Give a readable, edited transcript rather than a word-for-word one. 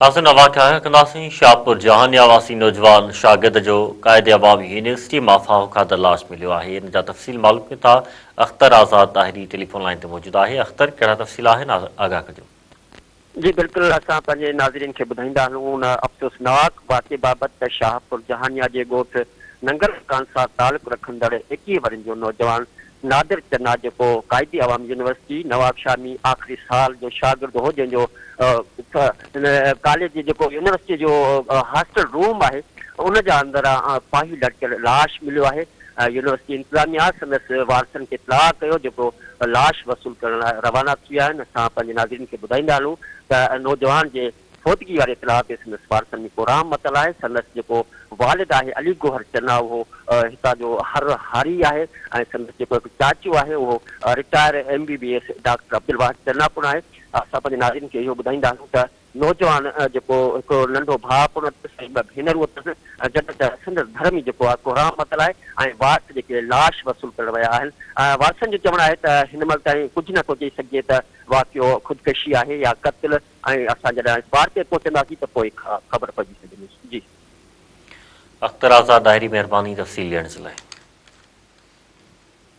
नाज़रीन वाक़िआ कंदासीं शाहपुर जहानिया वासी नौजवान शागिर्द जो क़ाइद अवामी यूनिवर्सिटी मां फाहूका लाश मिलियो आहे। इन जा तफ़सील मालूम कयूं था। अख़्तर आज़ाद ताहिरी टेलीफोन लाइन ते मौजूदु आहे। अख़्तर, कहिड़ा तफ़सील आहिनि, आगाह कजो। जी बिल्कुल, असां पंहिंजे नाज़रीन खे ॿुधाईंदा हलूं उन अफ़सोसनाक वाक़े बाबति। शाहपुर जहानिया जे ॻोठ नंगर मकान सां तालुक़ रखंदड़ 21 वरनि जो नौजवान नादिर चन्ना जेको क़ाइदी अवामी यूनिवर्सिटी नवाब शामी आख़िरी साल जो शागिर्द हो, जंहिंजो कॉलेज जेको यूनिवर्सिटी जो हॉस्टल रूम आहे उन जा अंदरां फाही लटकियल लाश मिलियो आहे। यूनिवर्सिटी इंतज़ामिया संदसि वारसनि खे इतलाह कयो, जेको लाश वसूल करण लाइ रवाना थी विया आहिनि। असां पंहिंजे नाज़रीन खे ॿुधाईंदा हलूं त नौजवान जे फौतगी वारे इतलाह ते संदसि वारसनि में कोराम मतल आहे। संदसि जेको वालिद आहे अली गोहर चन्ना, उहो हितां जो हर हारी आहे ऐं संदसि जेको हिकु चाचू आहे उहो रिटायर MBBS डॉक्टर अब्दुल वाहिद चन्ना पिणु आहे। असां पंहिंजे नाज़रीन खे इहो ॿुधाईंदा हलूं त नौजवान जेको हिकिड़ो नंढो भाउ पिणु अथसि ऐं 2 भेनरूं अथसि, जॾहिं त संदसि धर्मी जेको आहे कोराम मतल आहे ऐं वारस जेके लाश वसूल करण विया आहिनि। वारसनि जो चवणु आहे त हिन महिल ताईं कुझु नथो चई सघिजे त वाक़ियो ख़ुदकशी आहे या क़त्ल, ऐं असां जॾहिं इतवार ते पहुचंदासीं त पोइ ख़बर पइजी सघंदी। जी अख़्तर आज़ाद ताहिरी, महिरबानी तफ़सील ॾियण जे लाइ।